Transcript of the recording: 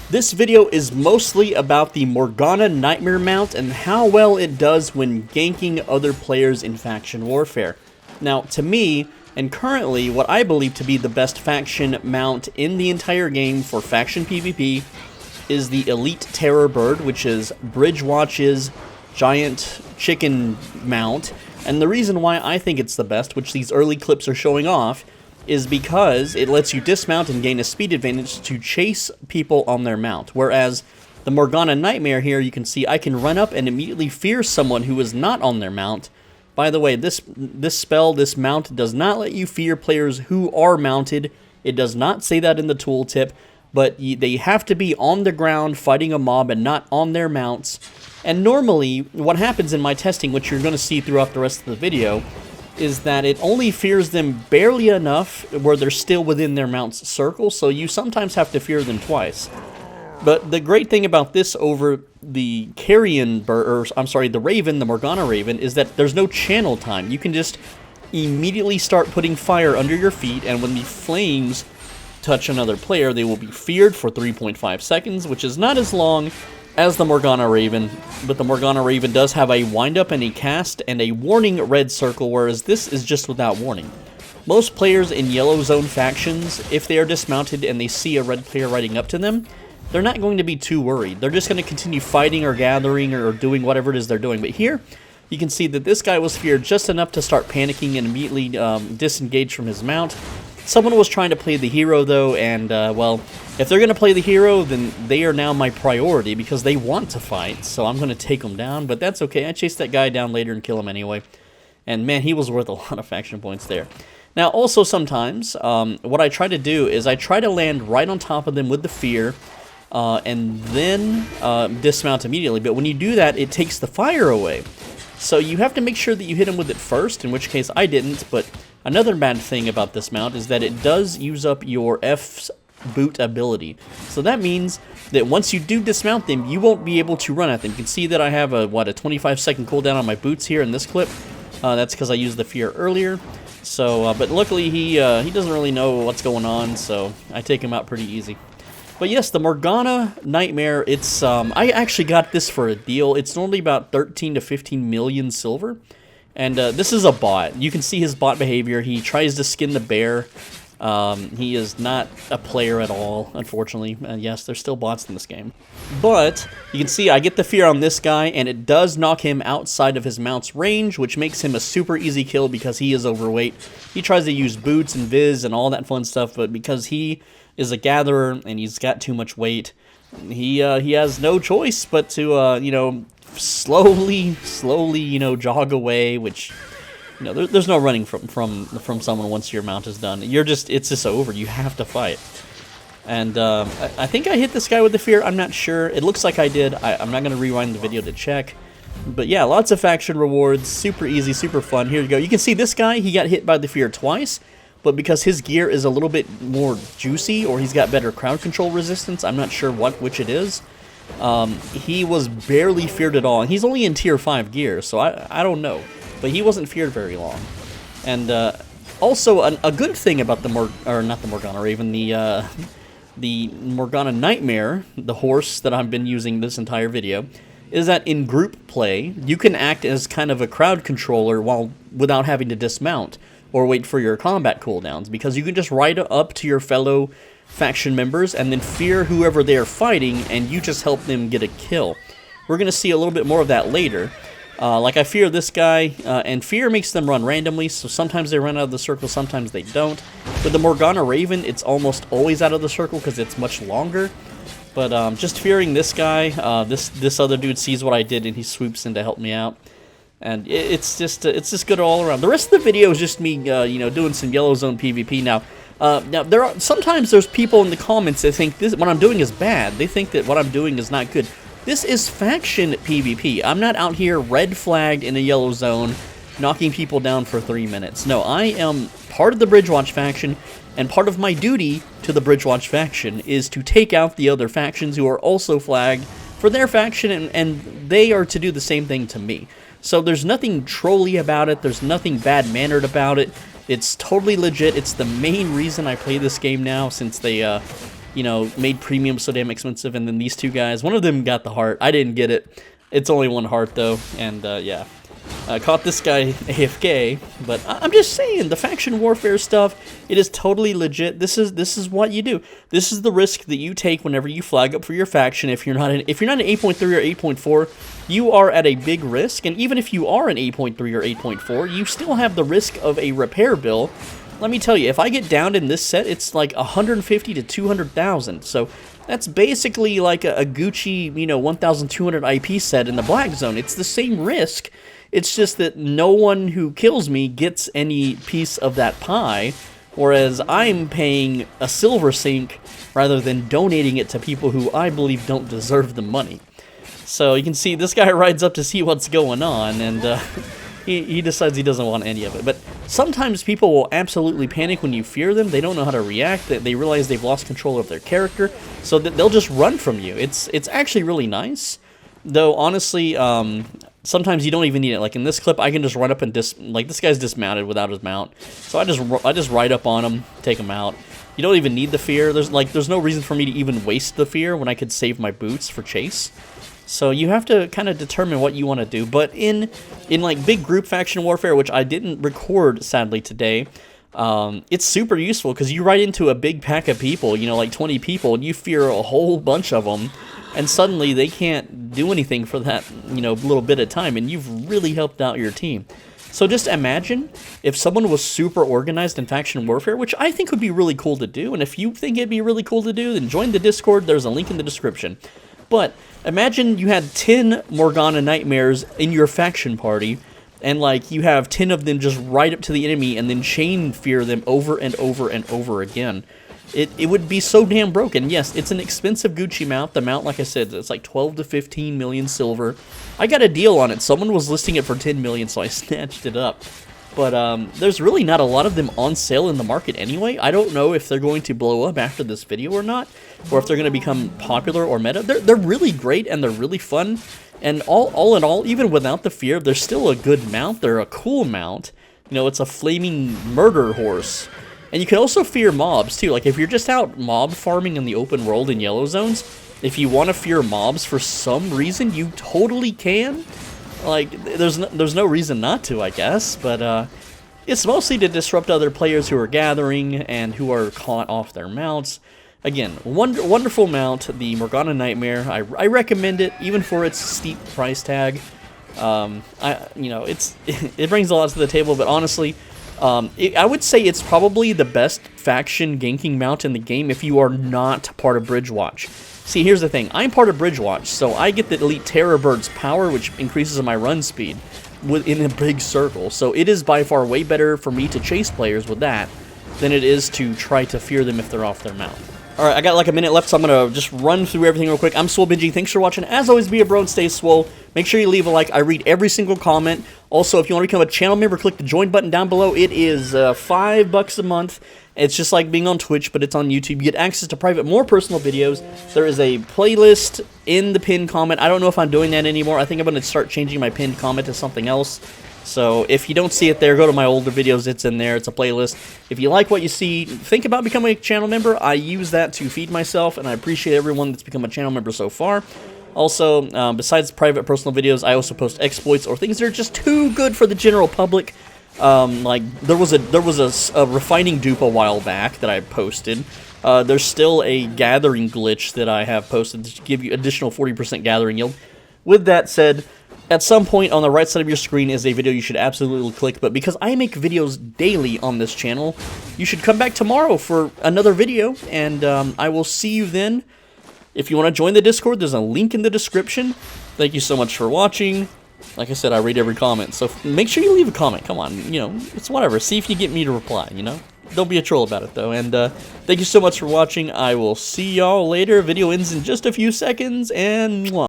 This video is mostly about the Morgana Nightmare mount and how well it does when ganking other players in faction warfare. Now, to me, and currently what I believe to be the best faction mount in the entire game for faction PvP is the Elite Terror Bird, which is Bridgewatch's giant chicken mount. And the reason why I think it's the best, which these early clips are showing off, is because it lets you dismount and gain a speed advantage to chase people on their mount. Whereas the Morgana Nightmare here, you can see I can run up and immediately fear someone who is not on their mount. By the way, this mount does not let you fear players who are mounted. It does not say that in the tooltip, but they have to be on the ground fighting a mob and not on their mounts. And normally, what happens in my testing, which you're going to see throughout the rest of the video, is that it only fears them barely enough where they're still within their mount's circle, so you sometimes have to fear them twice. But the great thing about this over the carrion bird, or I'm sorry, the Raven, the Morgana Raven, is that there's no channel time. You can just immediately start putting fire under your feet, and when the flames touch another player, they will be feared for 3.5 seconds, which is not as long as the Morgana Raven, but the Morgana Raven does have a wind-up and a cast and a warning red circle, whereas this is just without warning. Most players in yellow zone factions, if they are dismounted and they see a red player riding up to them, they're not going to be too worried. They're just going to continue fighting or gathering or doing whatever it is they're doing. But here, you can see that this guy was feared just enough to start panicking and immediately disengage from his mount. Someone was trying to play the hero, though, and, well, if they're going to play the hero, then they are now my priority because they want to fight, so I'm going to take them down, but that's okay. I chased that guy down later and kill him anyway, and, man, he was worth a lot of faction points there. Now, also sometimes, what I try to do is I try to land right on top of them with the fear, and then dismount immediately, but when you do that, it takes the fire away. So you have to make sure that you hit him with it first, in which case I didn't, but another bad thing about this mount is that it does use up your F's boot ability. So that means that once you do dismount them, you won't be able to run at them. You can see that I have a 25-second cooldown on my boots here in this clip. That's because I used the fear earlier. So, but luckily he doesn't really know what's going on, so I take him out pretty easy. But yes, the Morgana Nightmare, it's, I actually got this for a deal. It's normally about 13 to 15 million silver. And this is a bot. You can see his bot behavior. He tries to skin the bear. He is not a player at all, unfortunately. Yes, there's still bots in this game. But you can see I get the fear on this guy, and it does knock him outside of his mount's range, which makes him a super easy kill because he is overweight. He tries to use boots and viz and all that fun stuff, but because he is a gatherer and he's got too much weight, he has no choice but to, you know, slowly, you know, jog away, which, you know, there's no running from someone once your mount is done. It's just over. You have to fight. And I think I hit this guy with the fear. I'm not sure. It looks like I did. I'm not going to rewind the video to check. But yeah, lots of faction rewards. Super easy, super fun. Here you go. You can see this guy, he got hit by the fear twice. But because his gear is a little bit more juicy, or he's got better crowd control resistance, I'm not sure which it is. He was barely feared at all, and he's only in tier 5 gear, so I don't know, but he wasn't feared very long. And also a good thing about the Morgana Raven, the Morgana Nightmare, the horse that I've been using this entire video, is that in group play you can act as kind of a crowd controller without having to dismount or wait for your combat cooldowns, because you can just ride up to your fellow faction members and then fear whoever they are fighting, and you just help them get a kill. We're going to see a little bit more of that later. Like I fear this guy, and fear makes them run randomly, so sometimes they run out of the circle, sometimes they don't. With the Morgana Raven, it's almost always out of the circle because it's much longer. But just fearing this guy, this other dude sees what I did and he swoops in to help me out. And it's just good all around. The rest of the video is just me, you know, doing some yellow zone PvP. Now sometimes there's people in the comments that think what I'm doing is bad. They think that what I'm doing is not good. This is faction PvP. I'm not out here red flagged in a yellow zone, knocking people down for 3 minutes. No, I am part of the Bridgewatch faction, and part of my duty to the Bridgewatch faction is to take out the other factions who are also flagged for their faction, and they are to do the same thing to me. So there's nothing trolly about it, there's nothing bad-mannered about it. It's totally legit. It's the main reason I play this game now, since they, you know, made premium so damn expensive, and then these two guys, one of them got the heart. I didn't get it. It's only one heart though, and yeah. Caught this guy AFK, but I'm just saying, the faction warfare stuff, it is totally legit. This is what you do. This is the risk that you take whenever you flag up for your faction. If you're not an 8.3 or 8.4, you are at a big risk, and even if you are an 8.3 or 8.4, you still have the risk of a repair bill. Let me tell you, if I get downed in this set, it's like 150 to 200,000. So that's basically like a Gucci, you know, 1,200 IP set in the black zone. It's the same risk. It's just that no one who kills me gets any piece of that pie, whereas I'm paying a silver sink rather than donating it to people who I believe don't deserve the money. So you can see this guy rides up to see what's going on, and he decides he doesn't want any of it. But sometimes people will absolutely panic when you fear them. They don't know how to react. They realize they've lost control of their character, so that they'll just run from you. It's actually really nice, though. Honestly, sometimes you don't even need it. Like in this clip, I can just run up and like this guy's dismounted without his mount, so I just ride up on him, take him out. You don't even need the fear. There's no reason for me to even waste the fear when I could save my boots for chase. So you have to kind of determine what you want to do. But in like big group faction warfare, which I didn't record sadly today, it's super useful because you ride into a big pack of people, you know, like 20 people, and you fear a whole bunch of them, and suddenly they can't do anything for that, you know, little bit of time, and you've really helped out your team. So just imagine if someone was super organized in faction warfare, which I think would be really cool to do, and if you think it'd be really cool to do, then join the Discord. There's a link in the description. But imagine you had 10 Morgana Nightmares in your faction party, and like you have 10 of them just ride up to the enemy and then chain fear them over and over and over again. It would be so damn broken. Yes, it's an expensive Gucci mount. The mount, like I said, it's like 12 to 15 million silver. I got a deal on it. Someone was listing it for 10 million, so I snatched it up. But there's really not a lot of them on sale in the market anyway. I don't know if they're going to blow up after this video or not, or if they're going to become popular or meta. They're really great, and they're really fun. And all in all, even without the fear, they're still a good mount. They're a cool mount. You know, it's a flaming murder horse. And you can also fear mobs, too. Like, if you're just out mob farming in the open world in yellow zones, if you want to fear mobs for some reason, you totally can. Like, there's no reason not to, I guess. But it's mostly to disrupt other players who are gathering and who are caught off their mounts. Again, wonderful mount, the Morgana Nightmare. I recommend it, even for its steep price tag. You know, it brings a lot to the table, but honestly, I would say it's probably the best faction ganking mount in the game if you are not part of Bridgewatch. See, here's the thing. I'm part of Bridgewatch, so I get the Elite Terror Bird's power, which increases my run speed within a big circle. So it is by far way better for me to chase players with that than it is to try to fear them if they're off their mount. Alright, I got like a minute left, so I'm going to just run through everything real quick. I'm SwoleBenji. Thanks for watching. As always, be a bro and stay swole. Make sure you leave a like. I read every single comment. Also, if you want to become a channel member, click the join button down below. It is $5 a month. It's just like being on Twitch, but it's on YouTube. You get access to private, more personal videos. There is a playlist in the pinned comment. I don't know if I'm doing that anymore. I think I'm going to start changing my pinned comment to something else. So if you don't see it there, go to my older videos. It's in there. It's a playlist. If you like what you see, think about becoming a channel member. I use that to feed myself, and I appreciate everyone that's become a channel member so far. Also, besides private personal videos, I also post exploits or things that are just too good for the general public. Like there was a refining dupe a while back that I posted. There's still a gathering glitch that I have posted to give you additional 40% gathering yield. With that said, at some point on the right side of your screen is a video you should absolutely click, but because I make videos daily on this channel, you should come back tomorrow for another video, and I will see you then. If you want to join the Discord, there's a link in the description. Thank you so much for watching. Like I said, I read every comment, so make sure you leave a comment. Come on, you know, it's whatever. See if you get me to reply, you know? Don't be a troll about it, though. And thank you so much for watching. I will see y'all later. Video ends in just a few seconds, and mwah.